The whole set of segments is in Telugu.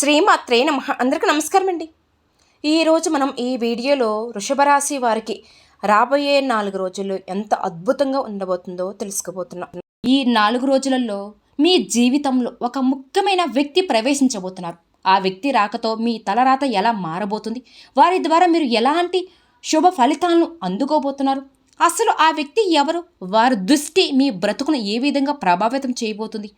శ్రీమాత్రే నమః. అందరికీ నమస్కారం అండి. ఈరోజు మనం ఈ వీడియోలో వృషభ రాశి వారికి రాబోయే 4 రోజుల్లో ఎంత అద్భుతంగా ఉండబోతుందో తెలుసుకోబోతున్నాం. ఈ 4 రోజులలో మీ జీవితంలో ఒక ముఖ్యమైన వ్యక్తి ప్రవేశించబోతున్నారు. ఆ వ్యక్తి రాకతో మీ తలరాత ఎలా మారబోతుంది, వారి ద్వారా మీరు ఎలాంటి శుభ ఫలితాలను అందుకోబోతున్నారు, అసలు ఆ వ్యక్తి ఎవరు, వారి దృష్టి మీ బ్రతుకును ఏ విధంగా ప్రభావితం చేయబోతుంది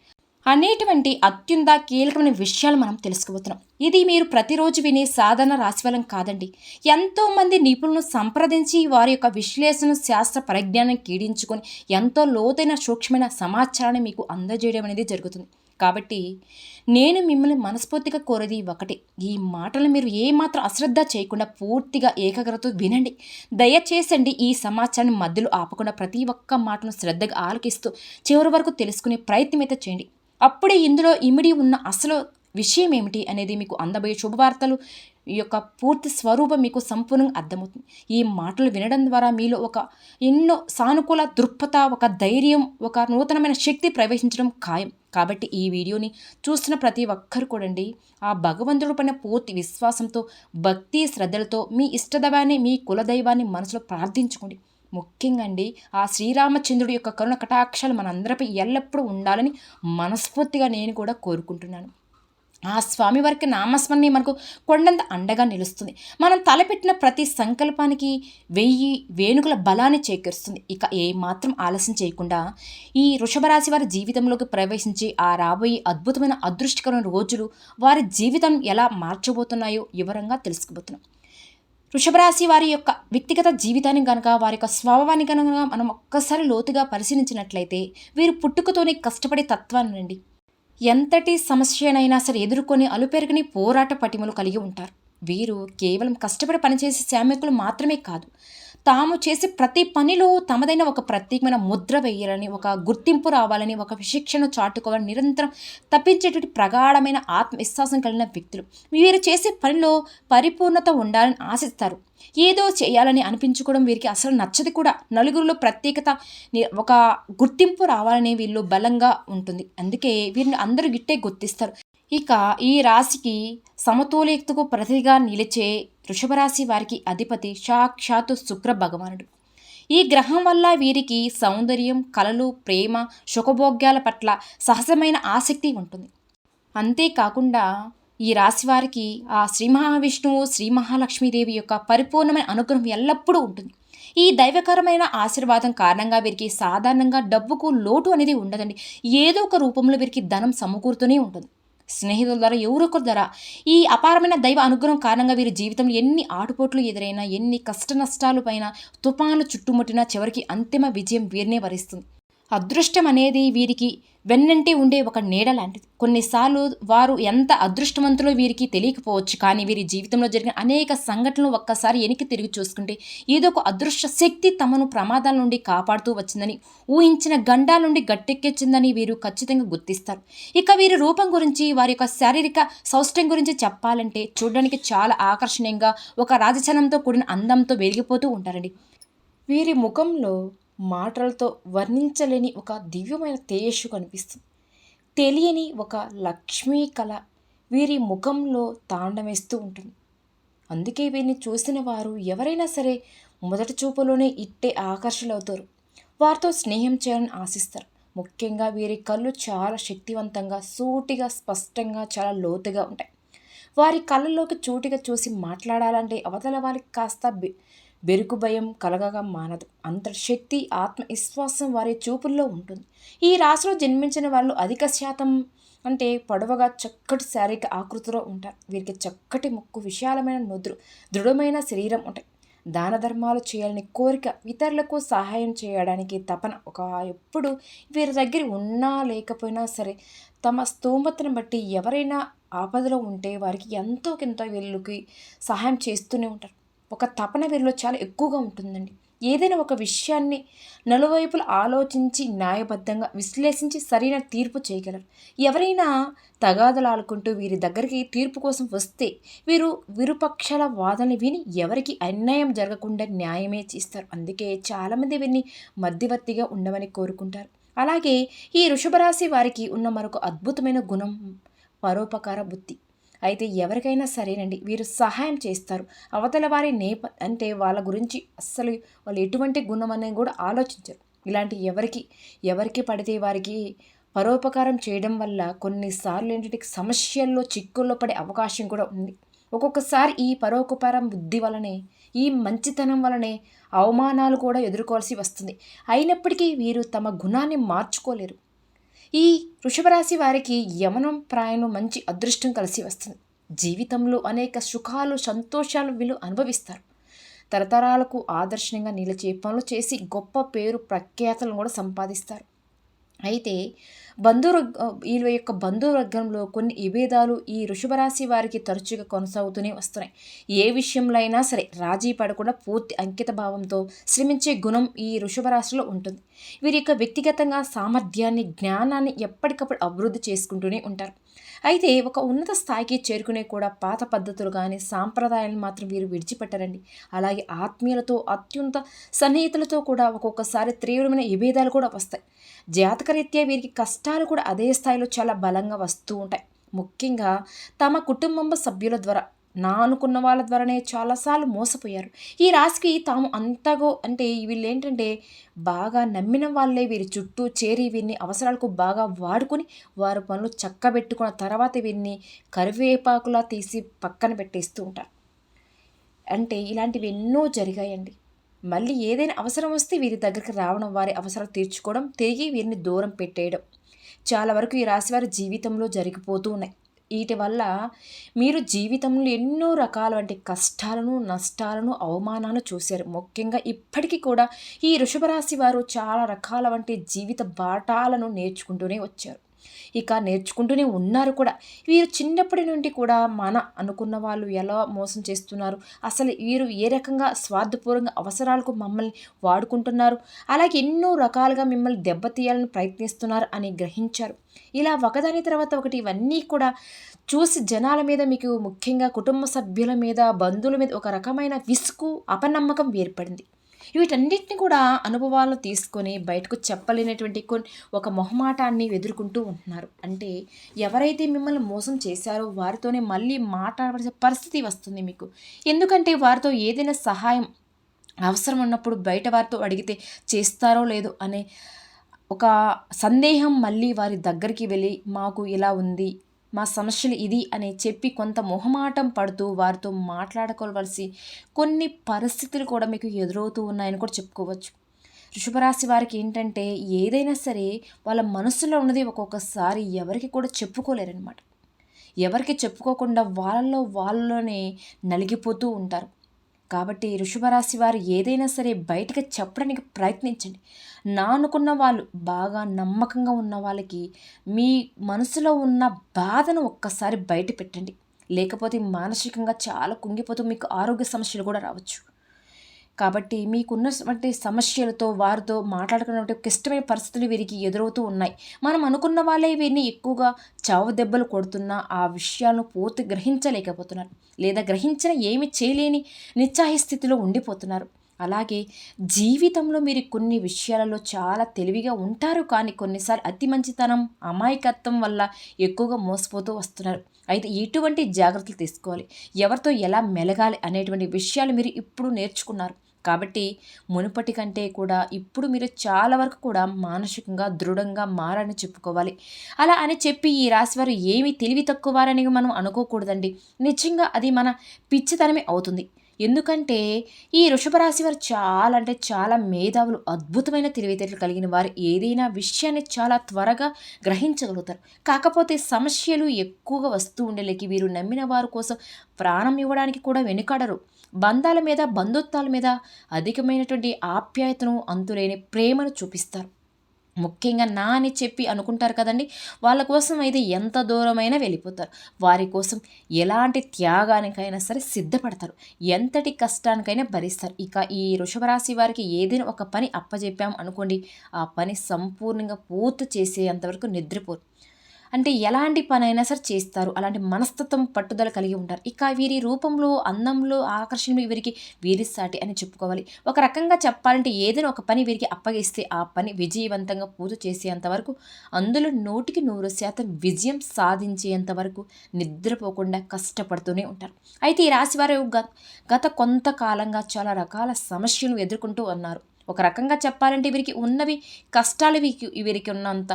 అనేటువంటి అత్యంత కీలకమైన విషయాలు మనం తెలుసుకోబోతున్నాం. ఇది మీరు ప్రతిరోజు వినే సాధారణ రాశిఫలం కాదండి. ఎంతోమంది నిపుణులను సంప్రదించి వారి యొక్క విశ్లేషణ శాస్త్ర పరిజ్ఞానం కీడించుకొని ఎంతో లోతైన సూక్ష్మమైన సమాచారాన్ని మీకు అందజేయడం అనేది జరుగుతుంది. కాబట్టి నేను మిమ్మల్ని మనస్ఫూర్తిగా కోరేది ఒకటి, ఈ మాటలు మీరు ఏమాత్రం అశ్రద్ధ చేయకుండా పూర్తిగా ఏకాగ్రతతో వినండి. దయచేసండి ఈ సమాచారాన్ని మధ్యలో ఆపకుండా ప్రతి ఒక్క మాటను శ్రద్ధగా ఆలకిస్తూ చివరి వరకు తెలుసుకునే ప్రయత్నం అయితే చేయండి. అప్పుడే ఇందులో ఇమిడి ఉన్న అసలు విషయం ఏమిటి అనేది మీకు అందబోయే శుభవార్తలు ఈ యొక్క పూర్తి స్వరూపం మీకు సంపూర్ణంగా అర్థమవుతుంది. ఈ మాటలు వినడం ద్వారా మీలో ఒక ఎన్నో సానుకూల దృక్పథ, ఒక ధైర్యం, ఒక నూతనమైన శక్తి ప్రవేశించడం ఖాయం. కాబట్టి ఈ వీడియోని చూస్తున్న ప్రతి ఒక్కరు కూడండి ఆ భగవంతుడి పైన పూర్తి విశ్వాసంతో, భక్తి శ్రద్ధలతో మీ ఇష్టదైవాన్ని, మీ కులదైవాన్ని మనసులో ప్రార్థించుకోండి. ముఖ్యంగా అండి, ఆ శ్రీరామచంద్రుడి యొక్క కరుణ కటాక్షాలు మనందరిపై ఎల్లప్పుడూ ఉండాలని మనస్ఫూర్తిగా నేను కూడా కోరుకుంటున్నాను. ఆ స్వామివారికి నామస్మరణి మనకు కొండంత అండగా నిలుస్తుంది. మనం తలపెట్టిన ప్రతి సంకల్పానికి 1000 వేణుగుల బలాన్ని చేకూరుస్తుంది. ఇక ఏ మాత్రం ఆలస్యం చేయకుండా ఈ వృషభ రాశి వారి జీవితంలోకి ప్రవేశించి ఆ రాబోయే అద్భుతమైన అదృష్టకరమైన రోజులు వారి జీవితం ఎలా మార్చబోతున్నాయో వివరంగా తెలుసుకోబోతున్నాం. వృషభ రాశి వారి యొక్క వ్యక్తిగత జీవితాన్ని కనుక, వారి యొక్క స్వభావాన్ని కనుక మనం ఒక్కసారి లోతుగా పరిశీలించినట్లయితే వీరు పుట్టుకతోనే కష్టపడే తత్వాన్ని, ఎంతటి సమస్యనైనా సరే ఎదుర్కొని అలుపెరగని పోరాట పటిమలు కలిగి ఉంటారు. వీరు కేవలం కష్టపడి పనిచేసే శ్రామికులు మాత్రమే కాదు, తాము చేసే ప్రతి పనిలో తమదైన ఒక ప్రత్యేకమైన ముద్ర వేయాలని, ఒక గుర్తింపు రావాలని, ఒక విశిక్షను చాటుకోవాలని నిరంతరం తప్పించేటువంటి ప్రగాఢమైన ఆత్మవిశ్వాసం కలిగిన వ్యక్తులు. వీరు చేసే పనిలో పరిపూర్ణత ఉండాలని ఆశిస్తారు. ఏదో చేయాలని అనిపించుకోవడం వీరికి అసలు నచ్చదు కూడా. నలుగురిలో ప్రత్యేకత, ఒక గుర్తింపు రావాలని వీళ్ళు బలంగా ఉంటుంది. అందుకే వీరిని అందరూ గిట్టే గుర్తిస్తారు. ఇక ఈ రాశికి సమతుల్యతకు ప్రతిగా నిలిచే వృషభరాశి వారికి అధిపతి సాక్షాత్తు శుక్ర భగవానుడు. ఈ గ్రహం వల్ల వీరికి సౌందర్యం, కళలు, ప్రేమ, సుఖభోగ్యాల పట్ల సహజమైన ఆసక్తి ఉంటుంది. అంతేకాకుండా ఈ రాశి వారికి ఆ శ్రీ మహావిష్ణువు, శ్రీ మహాలక్ష్మీదేవి యొక్క పరిపూర్ణమైన అనుగ్రహం ఎల్లప్పుడూ ఉంటుంది. ఈ దైవకరమైన ఆశీర్వాదం కారణంగా వీరికి సాధారణంగా డబ్బుకు లోటు అనేది ఉండదండి. ఏదో ఒక రూపంలో వీరికి ధనం సమకూరుతూనే ఉంటుంది. స్నేహితుల ద్వారా, ఎవరొకరి ద్వారా ఈ అపారమైన దైవ అనుగ్రహం కారణంగా వీరి జీవితంలో ఎన్ని ఆటుపోట్లు ఎదురైనా, ఎన్ని కష్ట నష్టాలు పైన, తుఫాన్లు చుట్టుముట్టినా చివరికి అంతిమ విజయం వీరినే వరిస్తుంది. అదృష్టం అనేది వీరికి వెన్నంటి ఉండే ఒక నీడ లాంటిది. కొన్నిసార్లు వారు ఎంత అదృష్టవంతులో వీరికి తెలియకపోవచ్చు, కానీ వీరి జీవితంలో జరిగిన అనేక సంఘటనలు ఒక్కసారి వెనక్కి తిరిగి చూసుకుంటే ఏదో ఒక అదృష్ట శక్తి తమను ప్రమాదాల నుండి కాపాడుతూ వచ్చిందని, ఊహించిన గండాల నుండి గట్టెక్కించిందని వీరు ఖచ్చితంగా గుర్తిస్తారు. ఇక వీరి రూపం గురించి, వారి యొక్క శారీరక సౌష్ఠ్యం గురించి చెప్పాలంటే చూడడానికి చాలా ఆకర్షణీయంగా, ఒక రాజచనంతో కూడిన అందంతో వెలిగిపోతూ ఉంటారండి. వీరి ముఖంలో మాటలతో వర్ణించలేని ఒక దివ్యమైన తేజస్సు కనిపిస్తుంది. తెలియని ఒక లక్ష్మీ కళ వీరి ముఖంలో తాండవేస్తూ ఉంటుంది. అందుకే వీరిని చూసిన వారు ఎవరైనా సరే మొదటి చూపులోనే ఇట్టే ఆకర్షణలవుతారు. వారితో స్నేహం చేయాలని ఆశిస్తారు. ముఖ్యంగా వీరి కళ్ళు చాలా శక్తివంతంగా, సూటిగా, స్పష్టంగా, చాలా లోతుగా ఉంటాయి. వారి కళ్ళల్లోకి చూటిగా చూసి మాట్లాడాలంటే అవతల వారికి కాస్త బెరుకు భయం కలగగా మానదు. అంతటి శక్తి, ఆత్మవిశ్వాసం వారి చూపుల్లో ఉంటుంది. ఈ రాశిలో జన్మించిన వాళ్ళు అధిక శాతం అంటే పొడవుగా, చక్కటి శారీరక ఆకృతిలో ఉంటారు. వీరికి చక్కటి ముక్కు, విశాలమైన నుదురు, దృఢమైన శరీరం ఉంటాయి. దాన ధర్మాలు చేయాలని కోరిక, ఇతరులకు సహాయం చేయడానికి తపన ఒక ఎప్పుడు వీరి దగ్గర ఉన్నా లేకపోయినా సరే తమ స్తోమతను బట్టి ఎవరైనా ఆపదలో ఉంటే వారికి ఎంతో కొంత వీళ్ళకి సహాయం చేస్తూనే ఉంటారు. ఒక తపన వీరిలో చాలా ఎక్కువగా ఉంటుందండి. ఏదైనా ఒక విషయాన్ని నలువైపులా ఆలోచించి, న్యాయబద్ధంగా విశ్లేషించి సరైన తీర్పు చేయగలరు. ఎవరైనా తగాదలాడుకుంటూ వీరి దగ్గరికి తీర్పు కోసం వస్తే వీరు విరుపక్షాల వాదనలు విని ఎవరికి అన్యాయం జరగకుండా న్యాయమే చేస్తారు. అందుకే చాలామంది వీరిని మధ్యవర్తిగా ఉండమని కోరుకుంటారు. అలాగే ఈ వృషభ రాశి వారికి ఉన్న మరొక అద్భుతమైన గుణం పరోపకార బుద్ధి. అయితే ఎవరికైనా సరేనండి, వీరు సహాయం చేస్తారు. అవతల వారి అంటే వాళ్ళ గురించి అస్సలు వాళ్ళు ఎటువంటి గుణం అనేది కూడా ఆలోచించరు. ఇలాంటి ఎవరికి పడితే వారికి పరోపకారం చేయడం వల్ల కొన్నిసార్లు ఏంటంటే సమస్యల్లో చిక్కుల్లో పడే అవకాశం కూడా ఉంది. ఒక్కొక్కసారి ఈ పరోపకారం బుద్ధి వలనే, ఈ మంచితనం వలనే అవమానాలు కూడా ఎదుర్కోవాల్సి వస్తుంది. అయినప్పటికీ వీరు తమ గుణాన్ని మార్చుకోలేరు. ఈ వృషభ రాశి వారికి యమనం ప్రాయంలో మంచి అదృష్టం కలిసి వస్తుంది. జీవితంలో అనేక సుఖాలు, సంతోషాలు వీళ్ళు అనుభవిస్తారు. తరతరాలకు ఆదర్శంగా నిలిచే పనులు చేసి గొప్ప పేరు ప్రఖ్యాతలను కూడా సంపాదిస్తారు. అయితే వీళ్ళ యొక్క బంధువర్గంలో కొన్ని విభేదాలు ఈ వృషభ రాశి వారికి తరచుగా కొనసాగుతూనే వస్తున్నాయి. ఏ విషయంలో అయినా సరే రాజీ పడకుండా పూర్తి అంకిత భావంతో శ్రమించే గుణం ఈ వృషభ రాశిలో ఉంటుంది. వీరి యొక్క వ్యక్తిగతంగా సామర్థ్యాన్ని, జ్ఞానాన్ని ఎప్పటికప్పుడు అభివృద్ధి చేసుకుంటూనే ఉంటారు. అయితే ఒక ఉన్నత స్థాయికి చేరుకునే కూడా పాత పద్ధతులు కానీ సాంప్రదాయాలను మాత్రం వీరు విడిచిపెట్టరండి. అలాగే ఆత్మీయులతో, అత్యంత సన్నిహితులతో కూడా ఒక్కొక్కసారి తీవ్రమైన విభేదాలు కూడా వస్తాయి. జాతకరీత్యా వీరికి కష్టాలు కూడా అదే స్థాయిలో చాలా బలంగా వస్తూ ఉంటాయి. ముఖ్యంగా తమ కుటుంబ సభ్యుల ద్వారా, అనుకున్న వాళ్ళ ద్వారానే చాలాసార్లు మోసపోయారు. ఈ రాశికి తాము అంతగో అంటే వీళ్ళేంటంటే బాగా నమ్మిన వాళ్ళే వీరి చుట్టూ చేరి వీరిని అవసరాలకు బాగా వాడుకొని వారి పనులు చక్కబెట్టుకున్న తర్వాత వీరిని కరివేపాకులా తీసి పక్కన పెట్టేస్తూ ఉంటారు. అంటే ఇలాంటివి ఎన్నో జరిగాయండి. మళ్ళీ ఏదైనా అవసరం వస్తే వీరి దగ్గరికి రావడం, వారి అవసరాలు తీర్చుకోవడం, తిరిగి వీరిని దూరం పెట్టేయడం చాలా వరకు ఈ రాశివారి జీవితంలో జరిగిపోతూ ఉన్నాయి. వీటి వల్ల మీరు జీవితంలో ఎన్నో రకాల కష్టాలను, నష్టాలను, అవమానాలు చూశారు. ముఖ్యంగా ఇప్పటికీ కూడా ఈ వృషభ రాశి వారు చాలా రకాల జీవిత పాఠాలను నేర్చుకుంటూనే వచ్చారు. ఇక నేర్చుకుంటూనే ఉన్నారు కూడా. వీరు చిన్నప్పటి నుండి కూడా అనుకున్న వాళ్ళు ఎలా మోసం చేస్తున్నారు, అసలు వీరు ఏ రకంగా స్వార్థపూర్వకంగా అవసరాలకు మమ్మల్ని వాడుకుంటున్నారు, అలాగే ఎన్నో రకాలుగా మిమ్మల్ని దెబ్బతీయాలని ప్రయత్నిస్తున్నారు అని గ్రహించారు. ఇలా ఒకదాని తర్వాత ఒకటి ఇవన్నీ కూడా చూసి జనాల మీద, మీకు ముఖ్యంగా కుటుంబ సభ్యుల మీద, బంధువుల మీద ఒక రకమైన విసుగు, అపనమ్మకం ఏర్పడింది. వీటన్నిటిని కూడా అనుభవాలను తీసుకొని బయటకు చెప్పలేనటువంటి ఒక మొహమాటాన్ని ఎదుర్కొంటూ ఉంటున్నారు. అంటే ఎవరైతే మిమ్మల్ని మోసం చేశారో వారితోనే మళ్ళీ మాట్లాడవలసిన పరిస్థితి వస్తుంది మీకు. ఎందుకంటే వారితో ఏదైనా సహాయం అవసరం ఉన్నప్పుడు బయట వారితో అడిగితే చేస్తారో లేదో అనే ఒక సందేహం మళ్ళీ వారి దగ్గరికి వెళ్ళి మాకు ఇలా ఉంది, మా సమస్యలు ఇది అని చెప్పి కొంత మొహమాటం పడుతూ వారితో మాట్లాడుకోవలసి కొన్ని పరిస్థితులు కూడా మీకు ఎదురవుతూ ఉన్నాయని కూడా చెప్పుకోవచ్చు. వృషభరాశి వారికి ఏంటంటే ఏదైనా సరే వాళ్ళ మనసులో ఉన్నది ఒక్కొక్కసారి ఎవరికి కూడా చెప్పుకోలేరనమాట. ఎవరికి చెప్పుకోకుండా వాళ్ళలోనే నలిగిపోతూ ఉంటారు. కాబట్టి వృషభరాశి వారు ఏదైనా సరే బయటకు చెప్పడానికి ప్రయత్నించండి. అనుకున్న వాళ్ళు, బాగా నమ్మకంగా ఉన్న వాళ్ళకి మీ మనసులో ఉన్న బాధను ఒక్కసారి బయట పెట్టండి. లేకపోతే మానసికంగా చాలా కుంగిపోతూ మీకు ఆరోగ్య సమస్యలు కూడా రావచ్చు. కాబట్టి మీకున్నటువంటి సమస్యలతో వారితో మాట్లాడుకున్నటువంటి క్లిష్టమైన పరిస్థితులు వీరికి ఎదురవుతూ ఉన్నాయి. మనం అనుకున్న వాళ్ళే వీరిని ఎక్కువగా చావు దెబ్బలు కొడుతున్నా ఆ విషయాలను పూర్తి గ్రహించలేకపోతున్నారు, లేదా గ్రహించిన ఏమి చేయలేని నిస్సహాయ స్థితిలో ఉండిపోతున్నారు. అలాగే జీవితంలో మీరు కొన్ని విషయాలలో చాలా తెలివిగా ఉంటారు, కానీ కొన్నిసార్లు అతి మంచితనం, అమాయకత్వం వల్ల ఎక్కువగా మోసపోతూ వస్తున్నారు. అయితే ఎటువంటి జాగ్రత్తలు తీసుకోవాలి, ఎవరితో ఎలా మెలగాలి అనేటువంటి విషయాలు మీరు ఇప్పుడు నేర్చుకున్నారు. కాబట్టి మునుపటి కంటే కూడా ఇప్పుడు మీరు చాలా వరకు కూడా మానసికంగా దృఢంగా మారని చెప్పుకోవాలి. అలా అని చెప్పి ఈ రాశివారు ఏమి తెలివి తక్కువారని మనం అనుకోకూడదండి. నిజంగా అది మన పిచ్చితనమే అవుతుంది. ఎందుకంటే ఈ వృషభ రాశి వారు చాలా మేధావులు, అద్భుతమైన తెలివితేటలు కలిగిన వారు. ఏదైనా విషయాన్ని చాలా త్వరగా గ్రహించగలుగుతారు. కాకపోతే సమస్యలు ఎక్కువగా వస్తూ ఉండేలేకి వీరు నమ్మిన వారి కోసం ప్రాణం ఇవ్వడానికి కూడా వెనుకాడరు. బంధాల మీద, బంధుత్వాల మీద అధికమైనటువంటి ఆప్యాయతను, అంతులేని ప్రేమను చూపిస్తారు. ముఖ్యంగా అని చెప్పి అనుకుంటారు కదండి, వాళ్ళ కోసం అయితే ఎంత దూరమైనా వెళ్ళిపోతారు. వారి కోసం ఎలాంటి త్యాగానికైనా సరే సిద్ధపడతారు, ఎంతటి కష్టానికైనా భరిస్తారు. ఇక ఈ వృషభరాశి వారికి ఏదైనా ఒక పని అప్పచెప్పాం అనుకోండి, ఆ పని సంపూర్ణంగా పూర్తి చేసేంతవరకు నిద్రపోరు. అంటే ఎలాంటి పనైనా సరే చేస్తారు. అలాంటి మనస్తత్వం, పట్టుదల కలిగి ఉంటారు. ఇక వీరి రూపంలో, అందంలో, ఆకర్షణలో వీరి సాటి అని చెప్పుకోవాలి. ఒక రకంగా చెప్పాలంటే ఏదైనా ఒక పని వీరికి అప్పగిస్తే ఆ పని విజయవంతంగా పూర్తి చేసేంత వరకు, అందులో 100% విజయం సాధించేంత వరకు నిద్రపోకుండా కష్టపడుతూనే ఉంటారు. అయితే ఈ రాశివారు గత కొంతకాలంగా చాలా రకాల సమస్యలను ఎదుర్కొంటూ ఉన్నారు. ఒక రకంగా చెప్పాలంటే వీరికి ఉన్నవి కష్టాలు, వీరికి ఉన్నంత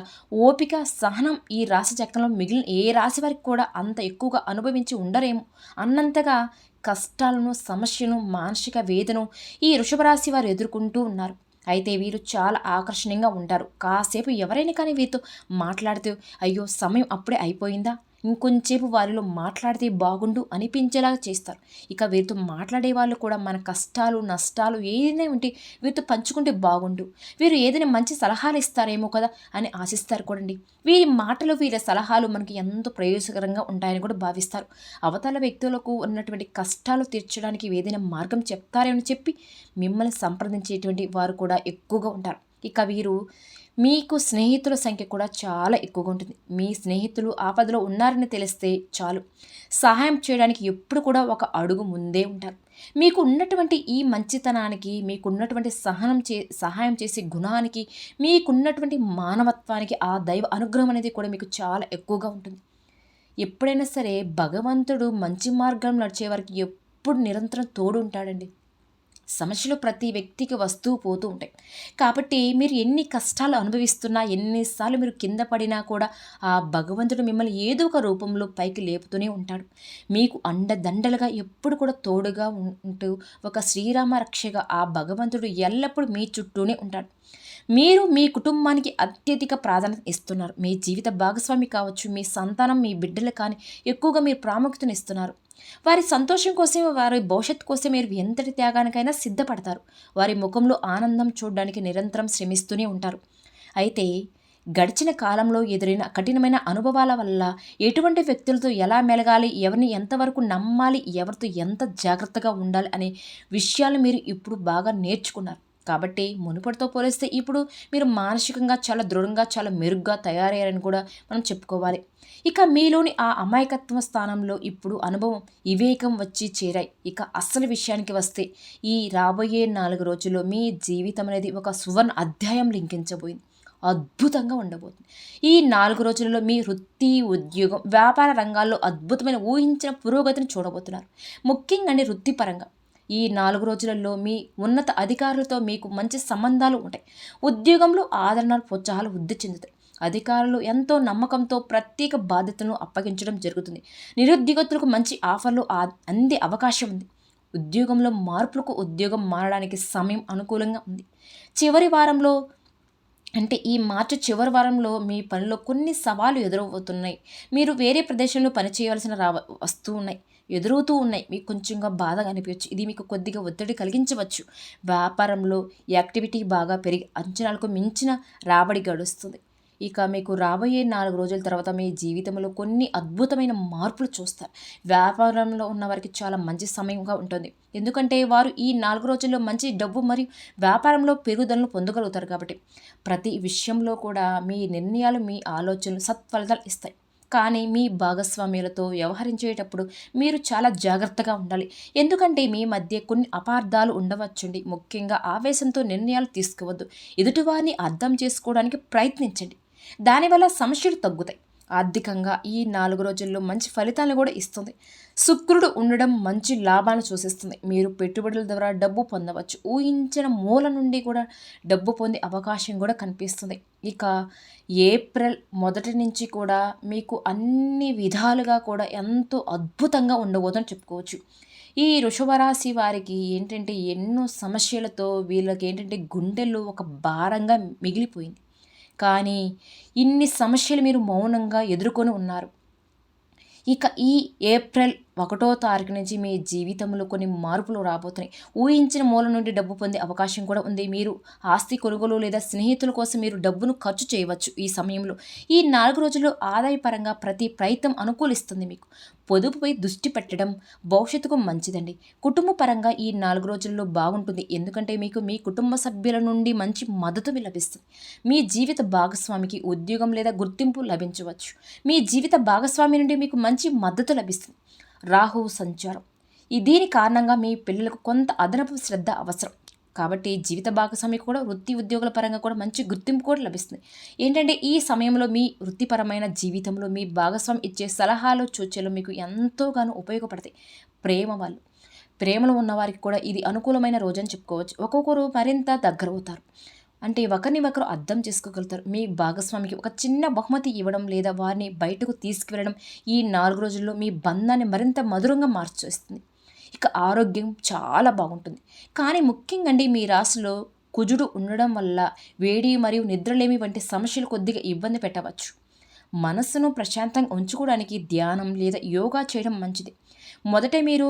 ఓపిక, సహనం ఈ రాశి చక్రంలో మిగిలిన ఏ రాశి వారికి కూడా అంత ఎక్కువగా అనుభవించి ఉండరేమో అన్నంతగా కష్టాలను, సమస్యను, మానసిక వేదను ఈ వృషభ రాశి వారు ఎదుర్కొంటూ ఉన్నారు. అయితే వీరు చాలా ఆకర్షణీయంగా ఉంటారు. కాసేపు ఎవరైనా కానీ వీరితో మాట్లాడుతూ అయ్యో సమయం అప్పుడే అయిపోయిందా, ఇంకొంచేపు వారిలో మాట్లాడితే బాగుండు అనిపించేలాగా చేస్తారు. ఇక వీరితో మాట్లాడే వాళ్ళు కూడా మన కష్టాలు, నష్టాలు ఏదైనా ఉంటే వీరితో పంచుకుంటే బాగుండు, వీరు ఏదైనా మంచి సలహాలు ఇస్తారేమో కదా అని ఆశిస్తారు కూడండి. వీరి మాటలు, వీరి సలహాలు మనకి ఎంతో ప్రయోజనకరంగా ఉంటాయని కూడా భావిస్తారు. అవతల వ్యక్తులకు ఉన్నటువంటి కష్టాలు తీర్చడానికి ఏదైనా మార్గం చెప్తారేమని చెప్పి మిమ్మల్ని సంప్రదించేటువంటి వారు కూడా ఎక్కువగా ఉంటారు. ఇక వీరు మీకు స్నేహితుల సంఖ్య కూడా చాలా ఎక్కువగా ఉంటుంది. మీ స్నేహితులు ఆపదలో ఉన్నారని తెలిస్తే చాలు సహాయం చేయడానికి ఎప్పుడు కూడా ఒక అడుగు ముందే ఉంటారు. మీకు ఉన్నటువంటి ఈ మంచితనానికి, మీకున్నటువంటి సహాయం చేసే గుణానికి, మీకున్నటువంటి మానవత్వానికి ఆ దైవ అనుగ్రహం అనేది కూడా మీకు చాలా ఎక్కువగా ఉంటుంది. ఎప్పుడైనా సరే భగవంతుడు మంచి మార్గం నడిచే వారికి ఎప్పుడు నిరంతరం తోడు ఉంటాడండి. సమస్యలు ప్రతి వ్యక్తికి వస్తూ పోతూ ఉంటాయి. కాబట్టి మీరు ఎన్ని కష్టాలు అనుభవిస్తున్నా, ఎన్నిసార్లు మీరు కింద పడినా కూడా ఆ భగవంతుడు మిమ్మల్ని ఏదో ఒక రూపంలో పైకి లేపుతూనే ఉంటాడు. మీకు అండదండలుగా ఎప్పుడు కూడా తోడుగా ఉంటూ ఒక శ్రీరామ రక్షగా ఆ భగవంతుడు ఎల్లప్పుడూ మీ చుట్టూనే ఉంటాడు. మీరు మీ కుటుంబానికి అత్యధిక ప్రాధాన్యత ఇస్తున్నారు. మీ జీవిత భాగస్వామి కావచ్చు, మీ సంతానం, మీ బిడ్డలు కానీ ఎక్కువగా మీరు ప్రాముఖ్యతను ఇస్తున్నారు. వారి సంతోషం కోసం, వారి భవిష్యత్తు కోసం మీరు ఎంతటి త్యాగానికైనా సిద్ధపడతారు. వారి ముఖంలో ఆనందం చూడడానికి నిరంతరం శ్రమిస్తూనే ఉంటారు. అయితే గడిచిన కాలంలో ఎదురైన కఠినమైన అనుభవాల వల్ల ఎటువంటి వ్యక్తులతో ఎలా మెలగాలి, ఎవరిని ఎంతవరకు నమ్మాలి, ఎవరితో ఎంత జాగ్రత్తగా ఉండాలి అనే విషయాలు మీరు ఇప్పుడు బాగా నేర్చుకున్నారు. కాబట్టి మునుపటితో పోలిస్తే ఇప్పుడు మీరు మానసికంగా చాలా దృఢంగా, చాలా మెరుగ్గా తయారయ్యారని కూడా మనం చెప్పుకోవాలి. ఇక మీలోని ఆ అమాయకత్వ స్థానంలో ఇప్పుడు అనుభవం, వివేకం వచ్చి చేరాయి. ఇక అసలు విషయానికి వస్తే ఈ రాబోయే 4 రోజుల్లో మీ జీవితం అనేది ఒక సువర్ణ అధ్యాయం లింకించబోయింది. అద్భుతంగా ఉండబోతుంది. ఈ 4 రోజులలో మీ వృత్తి, ఉద్యోగం, వ్యాపార రంగాల్లో అద్భుతమైన ఊహించిన పురోగతిని చూడబోతున్నారు. ముఖ్యంగా వృత్తిపరంగా ఈ 4 రోజులలో మీ ఉన్నత అధికారులతో మీకు మంచి సంబంధాలు ఉంటాయి. ఉద్యోగంలో ఆదరణ, ప్రోత్సాహాలు వృద్ధి చెందుతాయి. అధికారులు ఎంతో నమ్మకంతో ప్రత్యేక బాధ్యతను అప్పగించడం జరుగుతుంది. నిరుద్యోగులకు మంచి ఆఫర్లు అందే అవకాశం ఉంది. ఉద్యోగంలో మార్పులకు, ఉద్యోగం మారడానికి సమయం అనుకూలంగా ఉంది. చివరి వారంలో అంటే ఈ మార్చి చివరి వారంలో మీ పనిలో కొన్ని సవాళ్లు ఎదురవుతున్నాయి. మీరు వేరే ప్రదేశంలో పనిచేయవలసిన వస్తూ ఉన్నాయి, ఎదురవుతూ ఉన్నాయి. మీకు కొంచెంగా బాధగా అనిపించవచ్చు. ఇది మీకు కొద్దిగా ఒత్తిడి కలిగించవచ్చు. వ్యాపారంలో యాక్టివిటీ బాగా పెరిగి అంచనాలకు మించిన రాబడి గడుస్తుంది. ఇక మీకు రాబోయే 4 రోజుల తర్వాత మీ జీవితంలో కొన్ని అద్భుతమైన మార్పులు చూస్తారు. వ్యాపారంలో ఉన్న వారికి చాలా మంచి సమయంగా ఉంటుంది. ఎందుకంటే వారు ఈ 4 రోజుల్లో మంచి డబ్బు మరియు వ్యాపారంలో పెరుగుదలను పొందగలుగుతారు. కాబట్టి ప్రతి విషయంలో కూడా మీ నిర్ణయాలు, మీ ఆలోచనలు సత్ఫలితాలు ఇస్తాయి. కానీ మీ భాగస్వామ్యులతో వ్యవహరించేటప్పుడు మీరు చాలా జాగ్రత్తగా ఉండాలి. ఎందుకంటే మీ మధ్య కొన్ని అపార్థాలు ఉండవచ్చండి. ముఖ్యంగా ఆవేశంతో నిర్ణయాలు తీసుకోవద్దు. ఎదుటివారిని అర్థం చేసుకోవడానికి ప్రయత్నించండి. దానివల్ల సమస్యలు తగ్గుతాయి. ఆర్థికంగా ఈ 4 రోజుల్లో మంచి ఫలితాలను కూడా ఇస్తుంది. శుక్రుడు ఉండడం మంచి లాభాన్ని సూచిస్తుంది. మీరు పెట్టుబడుల ద్వారా డబ్బు పొందవచ్చు. ఊహించిన మూల నుండి కూడా డబ్బు పొందే అవకాశం కూడా కనిపిస్తుంది. ఇక ఏప్రిల్ మొదటి నుంచి కూడా మీకు అన్ని విధాలుగా కూడా ఎంతో అద్భుతంగా ఉండబోతుందని చెప్పుకోవచ్చు. ఈ వృషభ రాశి వారికి ఏంటంటే ఎన్నో సమస్యలతో వీళ్ళకి ఏంటంటే గుండెల్లో ఒక భారంగా మిగిలిపోయింది. కానీ ఇన్ని సమస్యలు మీరు మౌనంగా ఎదుర్కొని ఉన్నారు. ఇక ఈ ఏప్రిల్ ఒకటో తారీఖు నుంచి మీ జీవితంలో కొన్ని మార్పులు రాబోతున్నాయి. ఊహించిన మూల నుండి డబ్బు పొందే అవకాశం కూడా ఉంది. మీరు ఆస్తి కొనుగోలు లేదా స్నేహితుల కోసం మీరు డబ్బును ఖర్చు చేయవచ్చు ఈ సమయంలో. ఈ 4 రోజుల్లో ఆదాయపరంగా ప్రతి ప్రయత్నం అనుకూలిస్తుంది మీకు. పొదుపుపై దృష్టి పెట్టడం భవిష్యత్తుకు మంచిదండి. కుటుంబ పరంగా ఈ 4 రోజుల్లో బాగుంటుంది. ఎందుకంటే మీకు మీ కుటుంబ సభ్యుల నుండి మంచి మద్దతు లభిస్తుంది. మీ జీవిత భాగస్వామికి ఉద్యోగం లేదా గుర్తింపు లభించవచ్చు. మీ జీవిత భాగస్వామి నుండి మీకు మంచి మద్దతు లభిస్తుంది. రాహువు సంచారం దీని కారణంగా మీ పిల్లలకు కొంత అదనపు శ్రద్ధ అవసరం. కాబట్టి జీవిత భాగస్వామికి కూడా వృత్తి ఉద్యోగుల పరంగా కూడా మంచి గుర్తింపు కూడా లభిస్తుంది. ఏంటంటే ఈ సమయంలో మీ వృత్తిపరమైన జీవితంలో మీ భాగస్వామి ఇచ్చే సలహాలు సూచనలు మీకు ఎంతోగానో ఉపయోగపడతాయి. ప్రేమలో ఉన్నవారికి కూడా ఇది అనుకూలమైన రోజు అని చెప్పుకోవచ్చు. ఒక్కొక్కరు మరింత దగ్గర అవుతారు. అంటే ఒకరిని ఒకరు అర్థం చేసుకోగలుగుతారు. మీ భాగస్వామికి ఒక చిన్న బహుమతి ఇవ్వడం లేదా వారిని బయటకు తీసుకువెళ్ళడం ఈ 4 రోజుల్లో మీ బంధాన్ని మరింత మధురంగా మార్చేస్తుంది. ఇక ఆరోగ్యం చాలా బాగుంటుంది. కానీ ముఖ్యంగా మీ రాశిలో కుజుడు ఉండడం వల్ల వేడి మరియు నిద్రలేమి వంటి సమస్యలు కొద్దిగా ఇబ్బంది పెట్టవచ్చు. మనస్సును ప్రశాంతంగా ఉంచుకోవడానికి ధ్యానం లేదా యోగా చేయడం మంచిది. మొదట మీరు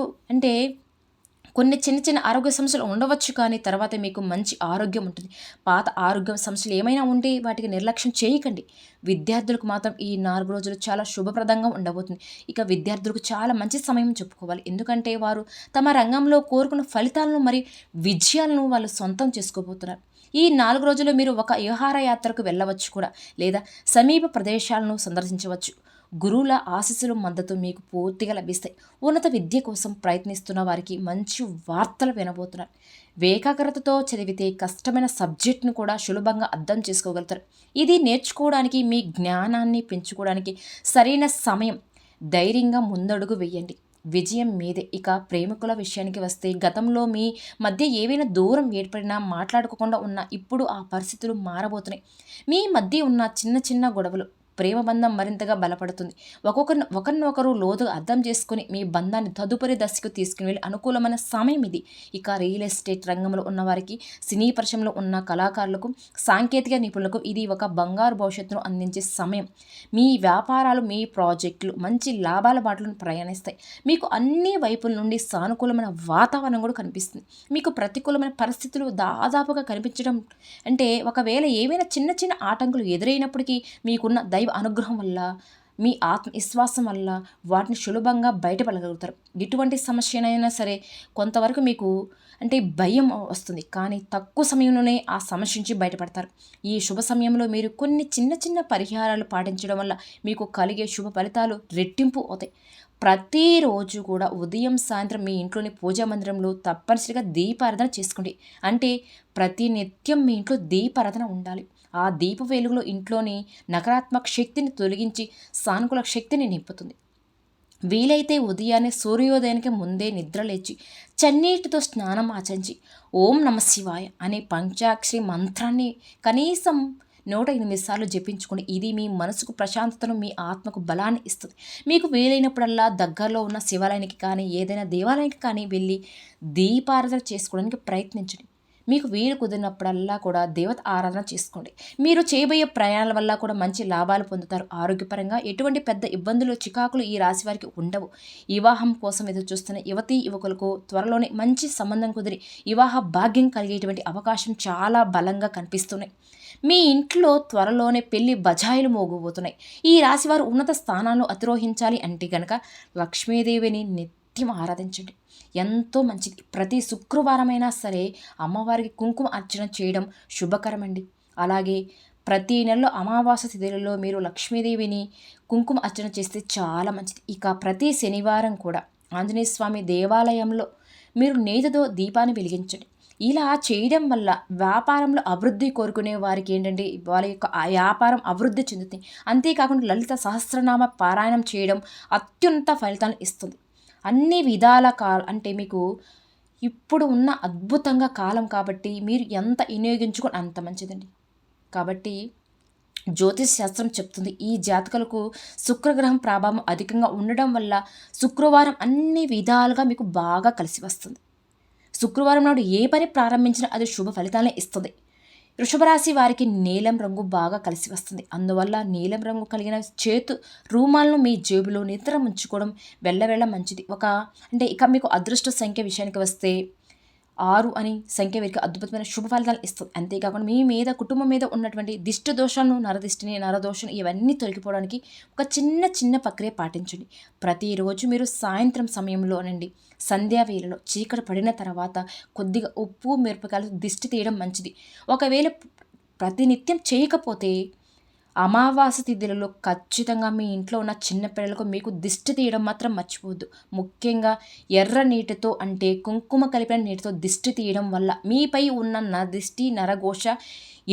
కొన్ని చిన్న చిన్న ఆరోగ్య సమస్యలు ఉండవచ్చు, కానీ తర్వాత మీకు మంచి ఆరోగ్యం ఉంటుంది. పాత ఆరోగ్య సమస్యలు ఏమైనా ఉంటే వాటికి నిర్లక్ష్యం చేయకండి. విద్యార్థులకు మాత్రం ఈ 4 రోజులు చాలా శుభప్రదంగా ఉండబోతుంది. ఇక విద్యార్థులకు చాలా మంచి సమయం చెప్పుకోవాలి. ఎందుకంటే వారు తమ రంగంలో కోరుకున్న ఫలితాలను మరియు విజయాలను వాళ్ళు సొంతం చేసుకోబోతున్నారు. ఈ 4 రోజుల్లో మీరు ఒక విహారయాత్రకు వెళ్ళవచ్చు కూడా, లేదా సమీప ప్రదేశాలను సందర్శించవచ్చు. గురువుల ఆశీస్సులు మద్దతు మీకు పూర్తిగా లభిస్తాయి. ఉన్నత విద్య కోసం ప్రయత్నిస్తున్న వారికి మంచి వార్తలు వినబోతున్నారు. ఏకాగ్రతతో చదివితే కష్టమైన సబ్జెక్ట్ను కూడా సులభంగా అర్థం చేసుకోగలుగుతారు. ఇది నేర్చుకోవడానికి మీ జ్ఞానాన్ని పెంచుకోవడానికి సరైన సమయం. ధైర్యంగా ముందడుగు వేయండి. విజయం మీదే. ఇక ప్రేమికుల విషయానికి వస్తే గతంలో మీ మధ్య ఏవైనా దూరం ఏర్పడినా మాట్లాడుకోకుండా ఉన్న ఇప్పుడు ఆ పరిస్థితులు మారబోతున్నాయి. మీ మధ్య ఉన్న చిన్న చిన్న గొడవలు ప్రేమ బంధం మరింతగా బలపడుతుంది. ఒకరినొకరు లోతుగా అర్థం చేసుకుని మీ బంధాన్ని తదుపరి దశకు తీసుకుని వెళ్ళి అనుకూలమైన సమయం ఇది. ఇక రియల్ ఎస్టేట్ రంగంలో ఉన్నవారికి, సినీ పరిశ్రమలో ఉన్న కళాకారులకు, సాంకేతిక నిపుణులకు ఇది ఒక బంగారు భవిష్యత్తును అందించే సమయం. మీ వ్యాపారాలు, మీ ప్రాజెక్టులు మంచి లాభాల బాటలను ప్రయాణిస్తాయి. మీకు అన్ని వైపుల నుండి సానుకూలమైన వాతావరణం కూడా కనిపిస్తుంది. మీకు ప్రతికూలమైన పరిస్థితులు దాదాపుగా కనిపించడం ఒకవేళ ఏవైనా చిన్న చిన్న ఆటంకులు ఎదురైనప్పటికీ మీకున్న దైవ అనుగ్రహం వల్ల, మీ ఆత్మవిశ్వాసం వల్ల వాటిని సులభంగా బయటపడగలుగుతారు. ఎటువంటి సమస్యనైనా సరే కొంతవరకు మీకు భయం వస్తుంది, కానీ తక్కువ సమయంలోనే ఆ సమస్య నుంచి బయటపడతారు. ఈ శుభ సమయంలో మీరు కొన్ని చిన్న చిన్న పరిహారాలు పాటించడం వల్ల మీకు కలిగే శుభ ఫలితాలు రెట్టింపు అవుతాయి. ప్రతిరోజు కూడా ఉదయం సాయంత్రం మీ ఇంట్లోని పూజా మందిరంలో తప్పనిసరిగా దీపారాధన చేసుకోండి. ప్రతి నిత్యం మీ ఇంట్లో దీపారాధన ఉండాలి. ఆ దీప వెలుగులో ఇంట్లోని నకారాత్మక శక్తిని తొలగించి సానుకూల శక్తిని నింపుతుంది. వీలైతే ఉదయాన్నే సూర్యోదయానికి ముందే నిద్రలేచి చన్నీటితో స్నానం ఆచరించి ఓం నమ శివాయ అనే పంచాక్షరి మంత్రాన్ని కనీసం 108 సార్లు జపించుకుని ఇది మీ మనసుకు ప్రశాంతతను, మీ ఆత్మకు బలాన్ని ఇస్తుంది. మీకు వీలైనప్పుడల్లా దగ్గరలో ఉన్న శివాలయానికి కానీ ఏదైనా దేవాలయానికి కానీ వెళ్ళి దీపారాధన చేసుకోవడానికి ప్రయత్నించండి. మీకు వీలు కుదిరినప్పుడల్లా కూడా దేవత ఆరాధన చేసుకోండి. మీరు చేయబోయే ప్రయాణాల వల్ల కూడా మంచి లాభాలు పొందుతారు. ఆరోగ్యపరంగా ఎటువంటి పెద్ద ఇబ్బందులు, చికాకులు ఈ రాశి వారికి ఉండవు. వివాహం కోసం ఎదురు చూస్తున్న యువతీ యువకులకు త్వరలోనే మంచి సంబంధం కుదిరి వివాహ భాగ్యం కలిగేటువంటి అవకాశం చాలా బలంగా కనిపిస్తున్నాయి. మీ ఇంట్లో త్వరలోనే పెళ్లి బజాయిలు మోగబోతున్నాయి. ఈ రాశివారు ఉన్నత స్థానాలను అధిరోహించాలి అంటే కనుక లక్ష్మీదేవిని నిత్యం ఆరాధించండి, ఎంతో మంచిది. ప్రతి శుక్రవారమైనా సరే అమ్మవారికి కుంకుమ అర్చన చేయడం శుభకరమండి. అలాగే ప్రతి నెలలో అమావాస్య తిథులలో మీరు లక్ష్మీదేవిని కుంకుమ అర్చన చేస్తే చాలా మంచిది. ఇక ప్రతి శనివారం కూడా ఆంజనేయ స్వామి దేవాలయంలో మీరు నేతితో దీపాన్ని వెలిగించండి. ఇలా చేయడం వల్ల వ్యాపారంలో అభివృద్ధి కోరుకునే వారికి వాళ్ళ యొక్క ఆ వ్యాపారం అభివృద్ధి చెందుతుంది. అంతేకాకుండా లలిత సహస్రనామ పారాయణం చేయడం అత్యున్నత ఫలితాలను ఇస్తుంది. అన్ని విధాల మీకు ఇప్పుడు ఉన్న అద్భుతంగా కాలం కాబట్టి మీరు ఎంత వినియోగించుకొని అంత మంచిదండి. కాబట్టి జ్యోతిష్ శాస్త్రం చెప్తుంది, ఈ జాతకులకు శుక్రగ్రహం ప్రభావం అధికంగా ఉండడం వల్ల శుక్రవారం అన్ని విధాలుగా మీకు బాగా కలిసి వస్తుంది. శుక్రవారం నాడు ఏ పని ప్రారంభించినా అది శుభ ఫలితాలనే ఇస్తుంది. వృషభ రాశి వారికి నీలం రంగు బాగా కలిసి వస్తుంది. అందువల్ల నీలం రంగు కలిగిన రూమాలను మీ జేబులో నిరంతరం ఉంచుకోవడం వెళ్ళ మంచిది. ఇక మీకు అదృష్ట సంఖ్య విషయానికి వస్తే 6 అని సంఖ్య వీరికి అద్భుతమైన శుభ ఫలితాలు ఇస్తుంది. అంతేకాకుండా మీ మీద కుటుంబం మీద ఉన్నటువంటి దిష్టి దోషాలను, నరదిష్టిని, నరదోషం ఇవన్నీ తొలగిపోవడానికి ఒక చిన్న ప్రక్రియ పాటించండి. ప్రతిరోజు మీరు సాయంత్రం సమయంలోనండి, సంధ్యా వేళలో చీకటి పడిన తర్వాత కొద్దిగా ఉప్పు మిరపకాయలు దిష్టి తీయడం మంచిది. ఒకవేళ ప్రతినిత్యం చేయకపోతే అమావాస్య తిథులలో ఖచ్చితంగా మీ ఇంట్లో ఉన్న చిన్నపిల్లలకు మీకు దిష్టి తీయడం మాత్రం మర్చిపోవద్దు. ముఖ్యంగా ఎర్ర నీటితో అంటే కుంకుమ కలిపిన నీటితో దిష్టి తీయడం వల్ల మీపై ఉన్న దిష్టి నరఘోష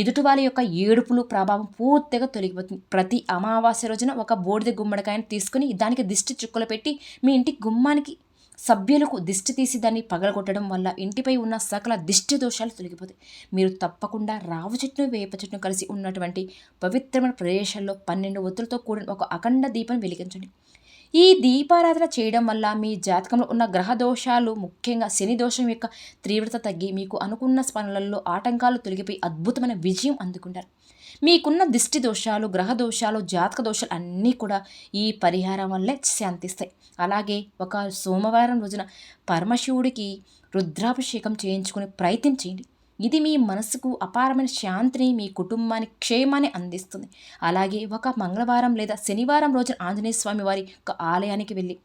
ఎదుటి వాళ్ళ యొక్క ఏడుపులు ప్రభావం పూర్తిగా తొలగిపోతుంది. ప్రతి అమావాస్య రోజున ఒక బూడిద గుమ్మడికాయను తీసుకుని దానికి దిష్టి చుక్కలు పెట్టి మీ ఇంటి గుమ్మానికి సభ్యులకు దిష్టి తీసి దాన్ని పగలగొట్టడం వల్ల ఇంటిపై ఉన్న సకల దిష్టి దోషాలు తొలగిపోతాయి. మీరు తప్పకుండా రావి చెట్టును, వేప చెట్టును కలిసి ఉన్నటువంటి పవిత్రమైన ప్రదేశాల్లో 12 ఒత్తులతో కూడిన ఒక అఖండ దీపం వెలిగించండి. ఈ దీపారాధన చేయడం వల్ల మీ జాతకంలో ఉన్న గ్రహ దోషాలు, ముఖ్యంగా శని దోషం యొక్క తీవ్రత తగ్గి మీకు అనుకున్న పనులలో ఆటంకాలు తొలగిపోయి అద్భుతమైన విజయం అందుకుంటారు. మీకున్న దిష్టి దోషాలు, గ్రహ దోషాలు, జాతక దోషాలు అన్నీ కూడా ఈ పరిహారం వల్లే శాంతిస్తాయి. అలాగే ఒక సోమవారం రోజున పరమశివుడికి రుద్రాభిషేకం చేయించుకునే ప్రయత్నం చేయండి. ఇది మీ మనసుకు అపారమైన శాంతిని, మీ కుటుంబానికి క్షేమాన్ని అందిస్తుంది. అలాగే ఒక మంగళవారం లేదా శనివారం రోజున ఆంజనేయ స్వామి వారి ఒక ఆలయానికి వెళ్ళి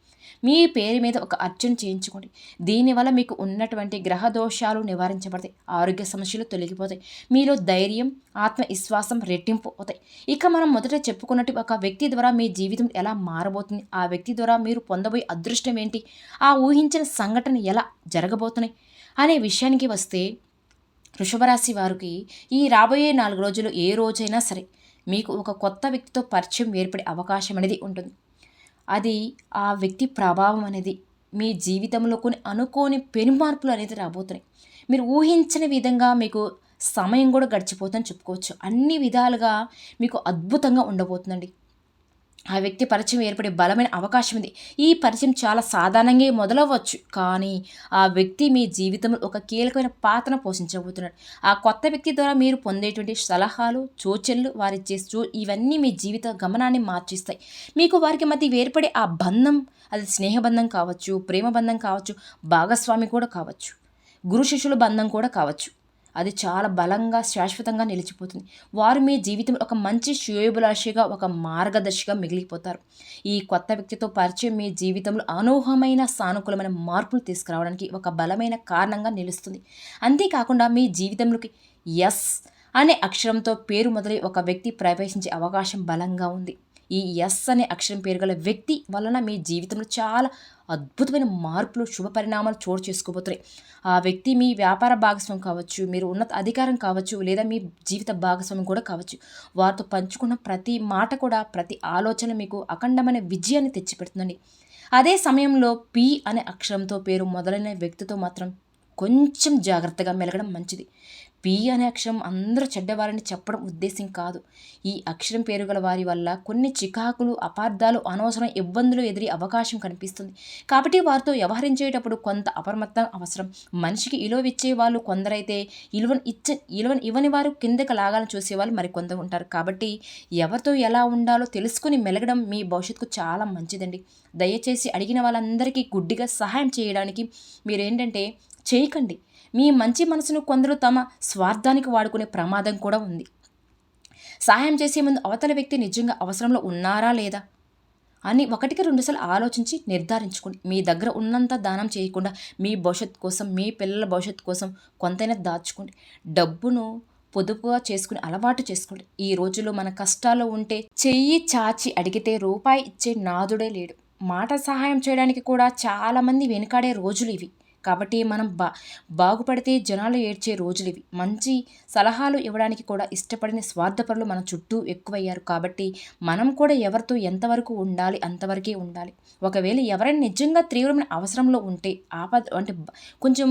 మీ పేరు మీద ఒక అర్చన చేయించుకోండి. దీనివల్ల మీకు ఉన్నటువంటి గ్రహ దోషాలు నివారించబడతాయి, ఆరోగ్య సమస్యలు తొలగిపోతాయి, మీలో ధైర్యం, ఆత్మవిశ్వాసం రెట్టింపు అవుతాయి. ఇక మనం మొదట చెప్పుకున్నట్టు ఒక వ్యక్తి ద్వారా మీ జీవితం ఎలా మారబోతుంది, ఆ వ్యక్తి ద్వారా మీరు పొందబోయే అదృష్టం ఏంటి, ఆ ఊహించిన సంఘటన ఎలా జరగబోతున్నాయి అనే విషయానికి వస్తే, వృషభరాశి వారికి ఈ రాబోయే 4 రోజులు ఏ రోజైనా సరే మీకు ఒక కొత్త వ్యక్తితో పరిచయం ఏర్పడే అవకాశం అనేది ఉంటుంది. అది ఆ వ్యక్తి ప్రభావం అనేది మీ జీవితంలో కొన్ని అనుకోని పెనుమార్పులు అనేది రాబోతున్నాయి. మీరు ఊహించని విధంగా మీకు సమయం కూడా గడిచిపోతుందని చెప్పుకోవచ్చు. అన్ని విధాలుగా మీకు అద్భుతంగా ఉండబోతుందండి. ఆ వ్యక్తి పరిచయం ఏర్పడే బలమైన అవకాశం ఉంది. ఈ పరిచయం చాలా సాధారణంగా మొదలవ్వచ్చు, కానీ ఆ వ్యక్తి మీ జీవితంలో ఒక కీలకమైన పాత్రను పోషించబోతున్నాడు. ఆ కొత్త వ్యక్తి ద్వారా మీరు పొందేటువంటి సలహాలు, సూచనలు, వారి ఇవన్నీ మీ జీవిత గమనాన్ని మార్చిస్తాయి. మీకు వారికి మధ్య ఏర్పడే ఆ బంధం, అది స్నేహబంధం కావచ్చు, ప్రేమ బంధం కావచ్చు, భాగస్వామి కూడా కావచ్చు, గురు శిష్యుల బంధం కూడా కావచ్చు, అది చాలా బలంగా శాశ్వతంగా నిలిచిపోతుంది. వారు మీ జీవితంలో ఒక మంచి శ్రేయోభిలాషిగా, ఒక మార్గదర్శిగా మిగిలిపోతారు. ఈ కొత్త వ్యక్తితో పరిచయం మీ జీవితంలో అనూహ్యమైన సానుకూలమైన మార్పులు తీసుకురావడానికి ఒక బలమైన కారణంగా నిలుస్తుంది. అంతేకాకుండా మీ జీవితంలోకి ఎస్ అనే అక్షరంతో పేరు మొదలై ఒక వ్యక్తి ప్రవేశించే అవకాశం బలంగా ఉంది. ఈ ఎస్ అనే అక్షరం పేరు గల వ్యక్తి వలన మీ జీవితంలో చాలా అద్భుతమైన మార్పులు, శుభ పరిణామాలు చోటు చేసుకోబోతున్నాయి. ఆ వ్యక్తి మీ వ్యాపార భాగస్వామి కావచ్చు, మీరు ఉన్నత అధికారం కావచ్చు, లేదా మీ జీవిత భాగస్వామి కూడా కావచ్చు. వారితో పంచుకున్న ప్రతి మాట కూడా, ప్రతి ఆలోచన మీకు అఖండమైన విజయాన్ని తెచ్చిపెడుతుందండి. అదే సమయంలో పి అనే అక్షరంతో పేరు మొదలైన వ్యక్తితో మాత్రం కొంచెం జాగ్రత్తగా మెలగడం మంచిది. పి అనే అక్షరం అందరూ చెడ్డవారని చెప్పడం ఉద్దేశం కాదు. ఈ అక్షరం పేరు గల వారి వల్ల కొన్ని చికాకులు, అపార్థాలు, అనవసరం ఇబ్బందులు ఎదిరే అవకాశం కనిపిస్తుంది. కాబట్టి వారితో వ్యవహరించేటప్పుడు కొంత అప్రమత్తం అవసరం. మనిషికి ఇలువ ఇచ్చే వాళ్ళు కొందరైతే ఇలువని ఇవ్వని వారు కిందకి లాగాలని చూసేవాళ్ళు మరికొందరు ఉంటారు. కాబట్టి ఎవరితో ఎలా ఉండాలో తెలుసుకుని మెలగడం మీ భవిష్యత్తుకు చాలా మంచిదండి. దయచేసి అడిగిన వాళ్ళందరికీ గుడ్డిగా సహాయం చేయడానికి మీరేంటంటే చేయకండి. మీ మంచి మనసును కొందరు తమ స్వార్థానికి వాడుకునే ప్రమాదం కూడా ఉంది. సహాయం చేసే ముందు అవతల వ్యక్తి నిజంగా అవసరంలో ఉన్నారా లేదా అని 1-2 సార్లు ఆలోచించి నిర్ధారించుకోండి. మీ దగ్గర ఉన్నంత దానం చేయకుండా మీ భవిష్యత్తు కోసం, మీ పిల్లల భవిష్యత్తు కోసం కొంతైనా దాచుకోండి. డబ్బును పొదుపుగా చేసుకుని అలవాటు చేసుకోండి. ఈ రోజుల్లో మన కష్టాల్లో ఉంటే చెయ్యి చాచి అడిగితే రూపాయి ఇచ్చే నాదుడే లేడు. మాట సహాయం చేయడానికి కూడా చాలామంది వెనుకాడే రోజులు ఇవి. కాబట్టి మనం బాగుపడితే జనాలు ఏడ్చే రోజులు ఇవి. మంచి సలహాలు ఇవ్వడానికి కూడా ఇష్టపడిన స్వార్థపరులు మన చుట్టూ ఎక్కువయ్యారు. కాబట్టి మనం కూడా ఎవరితో ఎంతవరకు ఉండాలి అంతవరకే ఉండాలి. ఒకవేళ ఎవరైనా నిజంగా తీవ్రమైన అవసరంలో ఉంటే, కొంచెం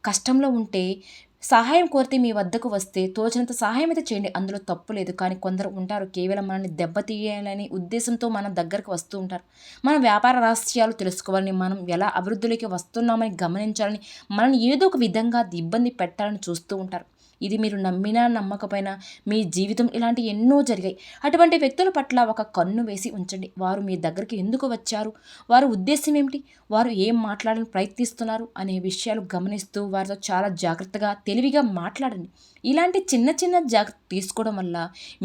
కష్టంలో ఉంటే, సహాయం కోరితే మీ వద్దకు వస్తే తోచినంత సహాయం అయితే చేయండి, అందులో తప్పు లేదు. కానీ కొందరు ఉంటారు కేవలం మనల్ని దెబ్బతీయాలని ఉద్దేశంతో మన దగ్గరకు వస్తూ ఉంటారు. మన వ్యాపార రహస్యాలు తెలుసుకోవాలని, మనం ఎలా అభివృద్ధిలోకి వస్తున్నామని గమనించాలని, మనల్ని ఏదో ఒక విధంగా ఇబ్బంది పెట్టాలని చూస్తూ ఉంటారు. ఇది మీరు నమ్మినా నమ్మకపోయినా మీ జీవితం ఇలాంటి ఎన్నో జరిగాయి. అటువంటి వ్యక్తుల పట్ల ఒక కన్ను వేసి ఉంచండి. వారు మీ దగ్గరికి ఎందుకు వచ్చారు, వారి ఉద్దేశం ఏమిటి, వారు ఏం మాట్లాడాలని ప్రయత్నిస్తున్నారు అనే విషయాలు గమనిస్తూ వారితో చాలా జాగ్రత్తగా తెలివిగా మాట్లాడండి. ఇలాంటి చిన్న చిన్న జాగ్రత్త తీసుకోవడం వల్ల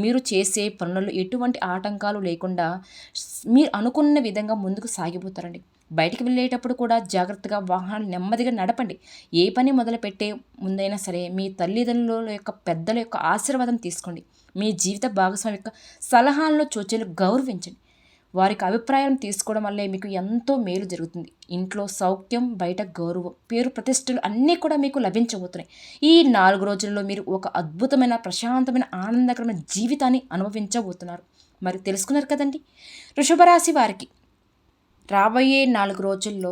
మీరు చేసే పనులలో ఎటువంటి ఆటంకాలు లేకుండా మీరు అనుకున్న విధంగా ముందుకు సాగిపోతారండి. బయటికి వెళ్ళేటప్పుడు కూడా జాగ్రత్తగా వాహనాలు నెమ్మదిగా నడపండి. ఏ పని మొదలుపెట్టే ముందైనా సరే మీ తల్లిదండ్రుల యొక్క పెద్దల యొక్క ఆశీర్వాదం తీసుకోండి. మీ జీవిత భాగస్వామి యొక్క సలహాలను సూచనలు గౌరవించండి. వారికి అభిప్రాయం తీసుకోవడం వల్లే మీకు ఎంతో మేలు జరుగుతుంది. ఇంట్లో సౌఖ్యం, బయట గౌరవం, పేరు ప్రతిష్టలు అన్నీ కూడా మీకు లభించబోతున్నాయి. ఈ 4 రోజుల్లో మీరు ఒక అద్భుతమైన, ప్రశాంతమైన, ఆనందకరమైన జీవితాన్ని అనుభవించబోతున్నారు. మరి తెలుసుకున్నారు కదండి. వృషభ రాశి వారికి రాబోయే 4 రోజుల్లో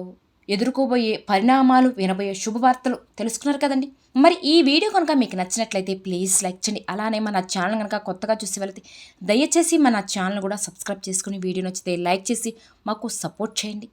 ఎదుర్కోబోయే పరిణామాలు, వినబోయే శుభవార్తలు తెలుసుకున్నారు కదండి. మరి ఈ వీడియో కనుక మీకు నచ్చినట్లయితే ప్లీజ్ లైక్ చేయండి. అలానే మన ఛానల్ కనుక కొత్తగా చూసి వెళితే దయచేసి మన ఛానల్ కూడా సబ్స్క్రైబ్ చేసుకుని వీడియో నచ్చితే లైక్ చేసి మాకు సపోర్ట్ చేయండి.